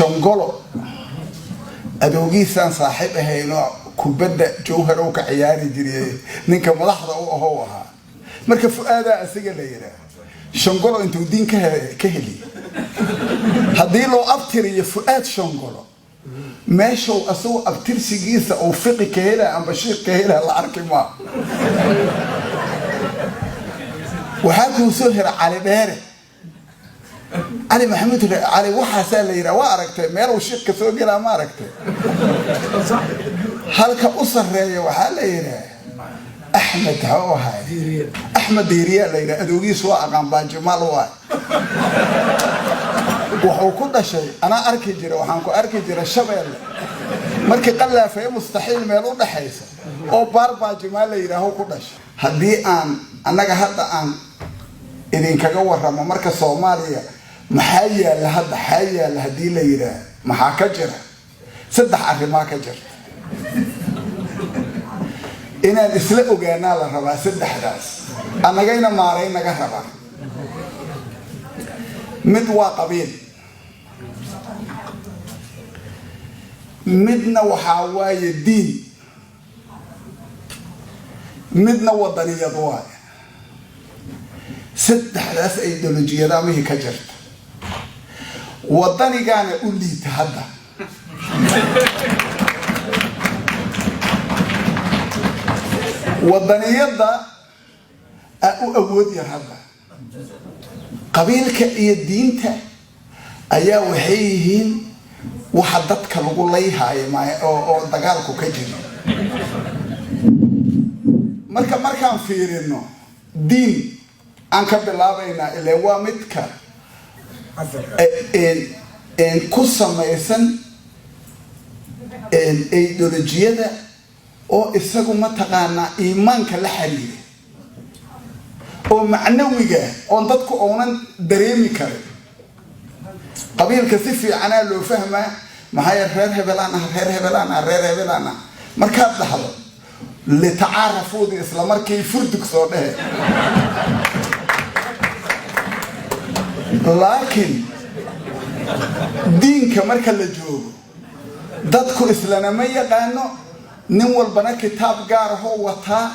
شنقلو أدوغي سان صاحب هينو كوبدا جوهر أو كعياري جري نينك ملاحظة أو هوها مركب فؤادا أسيق ليرا شنقلو انتو دين كهلي هدي لو أبتري فؤاد شنقلو ماشو أسو أبتر سيجيسة أو فقي كهلا أم بشير كهلا العرك ما وحاكو سهر على بارك علي محمود علي وحسن ليرا واركته ميرو شيخ كسو جلا ما ركته هلك أسر رأي وحال ليرا أحمد هو هاي أحمد ديريا ليرا أدوغي سواء قام باجمال واي وحو كل شيء أنا أركي جرا وحنكو أركي جرا شبيل مركي قلا في مستحيل ميلو دحيسة أو باربا جمال ليرا هو كل شيء هدي أنا حتى إذا كجوا رما مركز صوماليا محيا لهذا حيا لهدي ليرا محاكجرة صدق أخي ما كجر إن الإسلام جانا للربا صدق حداس أنا جينا مارين نجهربا مدوا قبيل مدنا وحواي الدين مدنا وطنية ضواي ست حداث ايديولوجية دامه كجرت وطني كان يقول لي تهدى وطنية دا أود يهدى قبيلك الدين تا أيا وحيهين وحددك لقول ليها أو دقالكو كجري مركا فيرينو دين أنك بلابينا اللي هو متك إن قصة ما يسن الإيديولوجية ده أو إسقوا ما تقانا إيمانك لحرير أو معنوية أو ضدك أونا دريمي كري قبيل كثيف أنا لو فهمه ما هي الرير مركب لحظة لتعارفوا دي إسلام مركي فردك صوته لكن دين كمركا لجوب دادكو إسلامية قانو نمول بنا كتاب قار هو وطا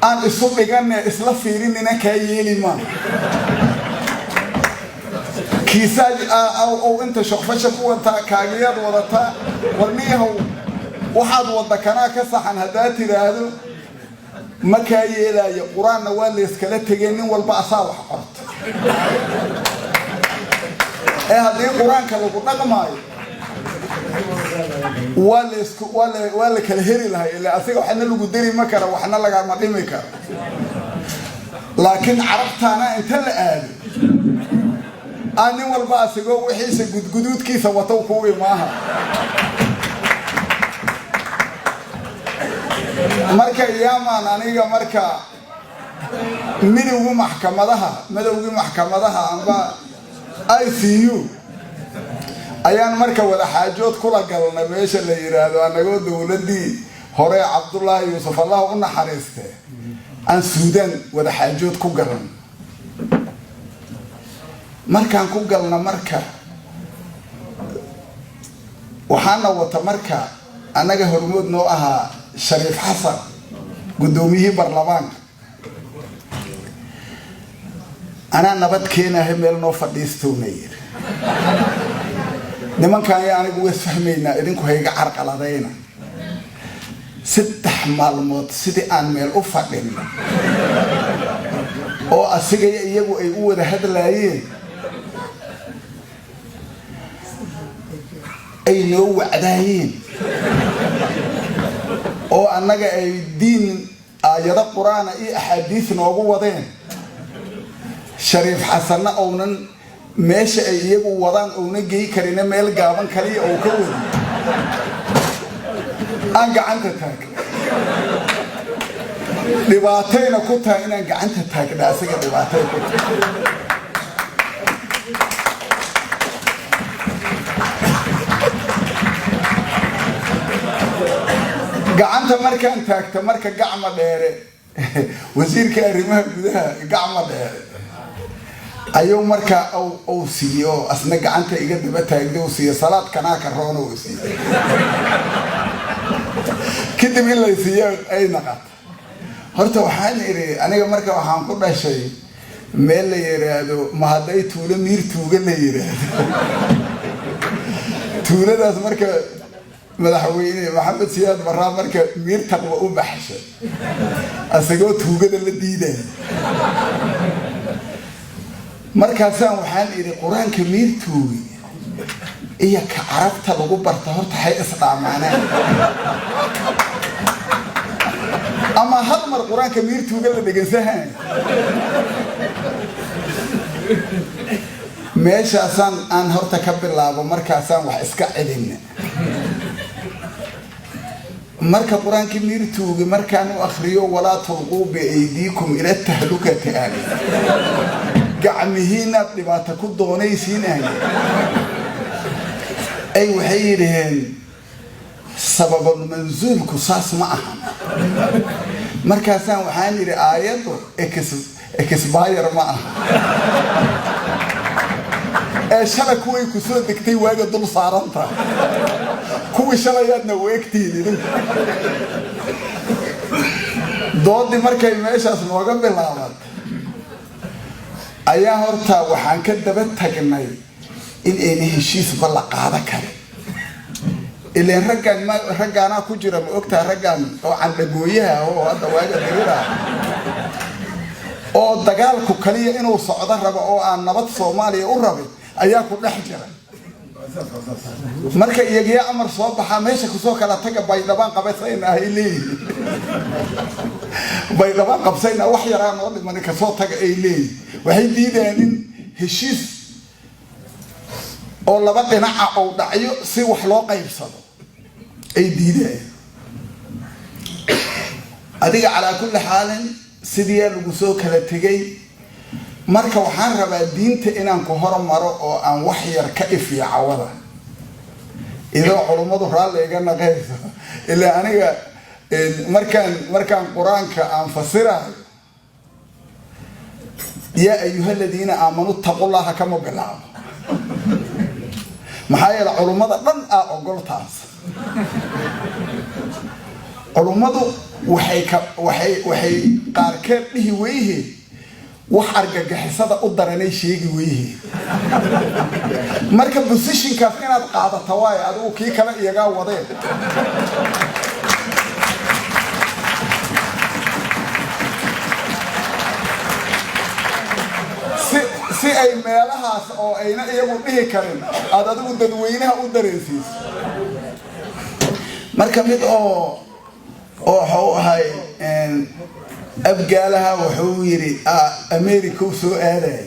أن إصول لغاني إسلا فيرين لنا كاييلي ما كيساج أو أنت شخفشك وطا كاقياد وطا والميه واحد وضكنا كسحن هداتي لهذا ما كاييلا يقران والي إسكالات تجينين والبعصا وحقرت هذه القرآن كله قطع ماي ولا كالهري لها اللي أثير وحنا اللي قدري مكر وحنا اللي قاعد مقيم مكر لكن عرفت أنا أنت اللي قال أنا والباس جو وحيس جدود كيس وتوقوي معها مركا ياما أنا مركا مدوي محكمة لها أنبا ICU أيان مركب ولا حاجات كلها قالنا بيش اللي يرادوا أنا قلت ولدي هراء عبد الله يوسف الله قلنا حريسته أن السودان ولا حاجات كقرن مركب كقرنا مركب وحنا وتمركب أنا جهرمود نوعها شريف حسن قدوميه برلمان أنا نبت كينا هميل نوفديستونير نمان كان يعني قوي فهمينا إذنكو هيك عرق على ذينا ست معلومات سيدي أن ميل أفضلنا أو أسيقى يجو أيقوة ده هذا لايين أي نوع عدايين أو أنك أي دين آيات القرآن أي أحاديث نوغو وضين شريف حسن أونا ماشي أيجو وضان أونا جي كرينا ميل جابن كلي أو كود أنجا أنت تاك لبعتين كتها إن أنجا أنت تاك ناسك لبعتين قعنت مركان تاك تمرك قعمة ديري وزير كارمه بدها قعمة ديري ayuu markaa uu siiyo asna gacanta iga daba taagday uu siiyo salaad kanaa ka roon uu siiyo kadib in la siiyo ay naqat horta waxaan iri aniga marka waxaan ku dhashay meel la yiraahdo ma haday tuulo miir tuuga la yiraahdo tuuladaas marka madaxweyne maxamed siyaad barra marka miir taqwa u baxshay asagoo tuugada la diiday markaasaan waxaan iri quraanka miir tuugi iyo ka carabta lagu barta horta hay isdhaamaanaan ama hal mar quraanka miir tuuga la dhageysan meeshaasan aan horta ka bilaabo markaasaan wax iska celin marka quraanka miir tuuga markaan u akhriyo wala tulqu bi aydiikum ila tahlukati ali gacmihiina dhibaato ku doonaysiinay ay waxay yiraahdeen sababul manzuulku saas ma aha markaasaan waxaan yiri aayado expire ma aha ee shalay kuway ku soo degtay waaga dul saaranta kuwii shalayaadna weegtiidin doodi markay meeshaas nooga bilaabay ayaa horta waxaan ka daba tagnay in ay heshiis balla qaada kale ileen raggaana ku jira ma ogtaa raggan oo candagooyaha oo hadda waaga dirira oo dagaalku kaliya inuu socdo rabo oo aan nabad Soomaaliya u rabay ayaa ku dhex jira marka iyaga amar soo baxa meesha ku soo kala taga baydhabaan qabaysayna ay leeyihiin baydhabaan qabsayna wax yaraan oo dhiman ka soo taga ay leeyihiin waxay diideen in heshiis oo laba dhinac oo dhacyo si wax loo qaybsado ay diideen adiga ala kulli xaalin sidii lagu soo kala tagay marka waxaan rabaa diinta inaan ku hormaro oo aan wax yar ka ifiyo cawada ilaa culimadu raali iga naqayso ilaa aniga markaan quraanka aan fasirayo ya ayuha alladina aamanu taqullaha kama bilaabo maxaa yeelay culimada dhan ogoltaas culimadu waxay qaarkeed dhihi weeyeen wax argagixisada u daranay sheegi weeyeen marka positionkaas inaad qaadato waay adigu kii kale iyaga wadeen si ay meelahaas oo ayna iyagu dhihi karin aad adigu dadweynaha u dareensiiso marka mid oo wuxuu ahay abgaalaha wuxuu yiri America soo aaday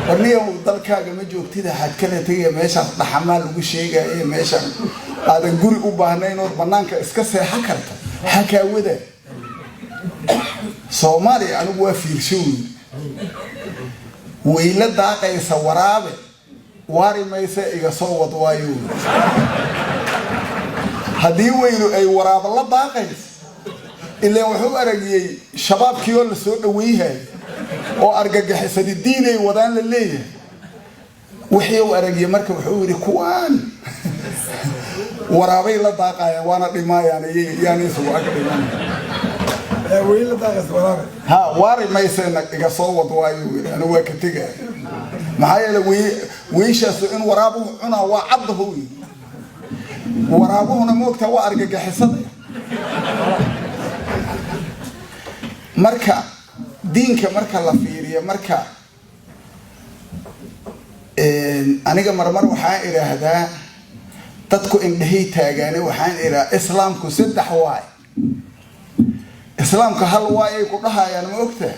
warniyo dalkaaga ma joogtida xad kale tagay meesha dhaxamaal lagu sheegay meesha aadan guri u baahnayn oo banaanka iska seexan karto xakaa wada Soomaaliya anigu waa fiirshow weyla daaqaysa waraabe waari maysa iga soo wad waayo hadii weylu ay waraab la daaqayso ilaa wuxuu aragiyay shabaabkii oo la soo dhaweeyay oo argagaxisada diinay wadaan la leeyahay wixii uu aragiyay marka wuxuu yiri kuwaan waraabay la daaqaya waana dhimaayaan yaani soo agdhiman weyla daaqaysa waraabe ha waari maysa iga soo wad waayo ana waa ka tagay maxaa yeelay weyshaas in waraabuhu cuna waa caddahu waraabuhuna moogta waa argagaxisada marka diinka marka la fiiriyo marka aniga marmar waxaan iraahdaa dadku indhahay taagaane waxaan iraahdaa islaamku saddex waay islaamka hal waay ay ku dhahayaan ma ogta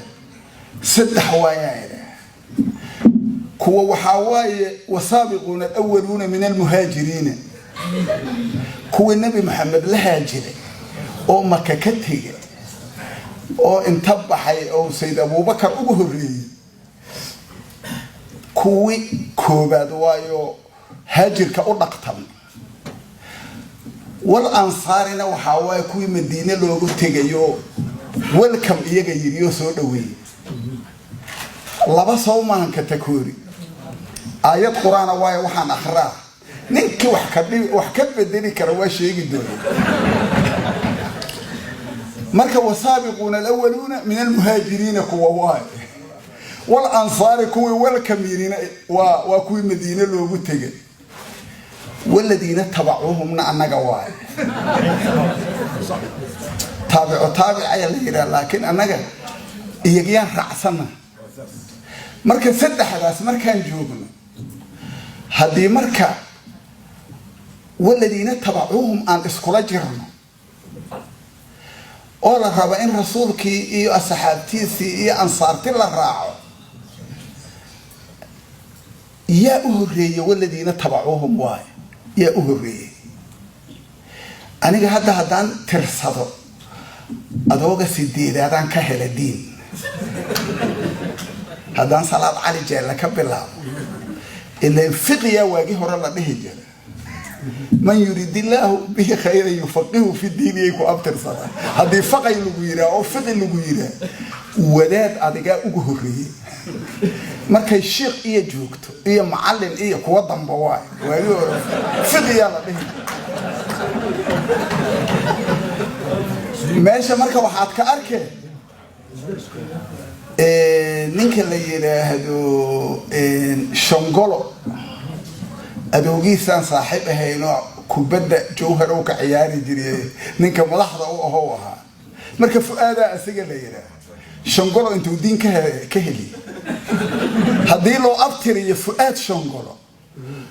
saddex waay kuwa waxa waaye wasaabiquna alawwaluna min almuhaajiriin kuwa nabi maxamed la haajiray oo Makka ka tagay oo inta baxay oo Sayyid Abubakar ugu horeeyay kuwi koobaad waayo haajirka u dhaqtan wal ansaarina waxa way kuwi Madiina loogu tagayo welcome iyaga yiriyo soo dhaweeyay laba sawmaan ka takoori ayad quraana waay waxaan akhraa ninkii wax ka bedeli kara waa sheegi doonaa marka wasaabiquuna alawwaluuna min almuhaajiriina kuwa waay wal ansaar kuwa wal kamiirina waa kuwa madiina loogu tagay والذين تبعوهم نعنقا واي تابع يليرا لكن أنقا إيجيان رعسنا مركا سدح راس مركا نجوبنا هذه مركا والذين تبعوهم أن اسكولا جرنا أولا ربعين رسولك إيو أصحابتيسي إيو أنصارتي للراعو يا أهري والذين تبعوهم واي يا أهري أنا هذا ترصده أدوغ سيدي هذا كهل الدين هذا صلاة علي جل كبلا إلا فقيا واجه رلا به جل من يريد الله به خير يفقهه في الدين يكو أبتر صلاة هذا فقي لغيره أو فقي لغيره ولاد أدقاء أهري markay sheekh iyo joogto iyo macallin iyo kuwa damba waay fidiya la dhihi meesha marka waxaad ka arkay ninka la yiraahdo shongolo adoogiisan saaxiib ahayno kubadda jawhar oo ka ciyaari jiray ninka madaxda u ahaa marka fuaada asiga la yiraahdo shongolo intuu diin ka heli haddii loo abtiriyo fuaad shongolo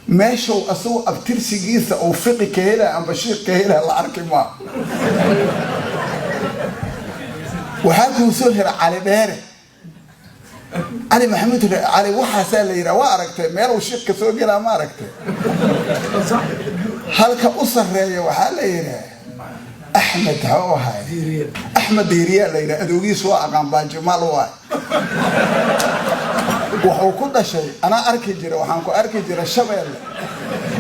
meeshow asagoo abtirsigiisa oo fiqi ka hela amba shiiq ka hela la arki maa waxaa kuu soo hera cali dheere cali maxamuud cali waxaasaa la yidhaha waa aragtay meeluu shiiq ka soo gelaa ma aragtay halka u sarreeya waxaa la yidhaha أحمد هاي أحمد ديريا ليلى أدوغي سواء قام باجمال واي وحو كل شيء أنا أركي جرى وحنكو أركي جرى شبل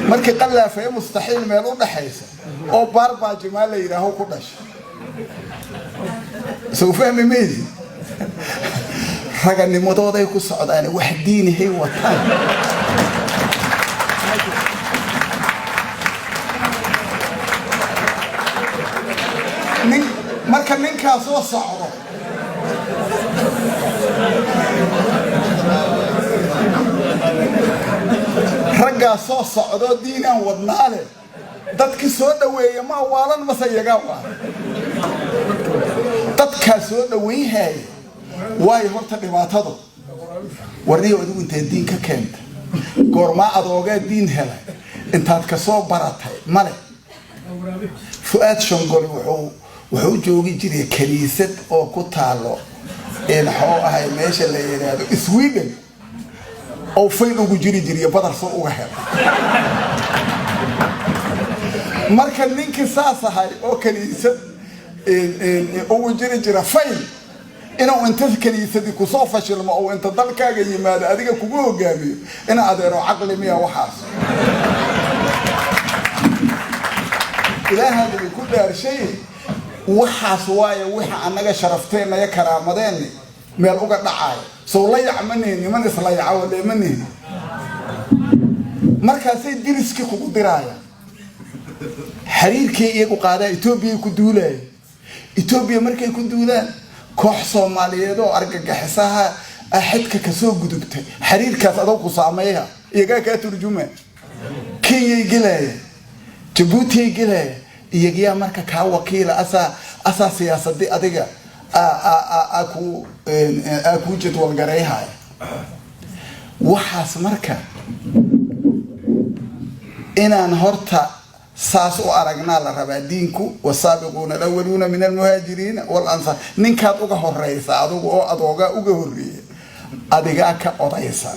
مركي قلّا في مستحيل ما يلون حيسا أو بار باجمال ليلى هو كل شيء سوف فهمي ميزي رجعني مضوضة يكون سعوداني وحديني هي وطان marka ninka soo socdo ragga soo socdo diinaan wadnaale dadkii soo dhaweeyay ma waalan masayaga waa dadka soo dhaweeyay way horta dhibaatadu wariyo adigu inta diin ka keenta goorma adooga diin helay intaad ka soo baratay male fuaad shongol wuxuu joogi jiray kaniisad oo ku taalo xoo ahay meesha la yiraahdo Sweden oo fayl ugu jiray badar soo uga hel marka ninka saasahay oo kaniisad ugu jiray fayl inuu inta kaniisadii ku soo fashilmo oo inta dalkaaga yimaado adiga kugu hogaamiyo ina adeero aqli miya waxaas ilaahay ku dhaarshay waxaas waaye waxa anaga sharafteena iyo karaamadeen meel uga dhacay soo la yacmaneen niman isla yacawadeemaneen markaasay diriski kugu diraaya xiriirkii iyagu qaaday Itoobiya ku duulay Itoobiya markay ku duulaan koox Soomaaliyeed oo argagaxisaha xidka ka soo gudubtay xiriirkaas adag ku saameeya iyaga ka turjuma Kenya galay Djibouti galay iyaga marka ka wakiila asa siyaasadii adiga aku jadwal gareeyahay waxaas marka inaan horta saas u aragnaa la rabaa diinku wasaabiquuna alawwaluuna min almuhaajiriin wal ansaar ninkaad uga horeysa adigu oo adooga uga horeeyay adiga ka odaysa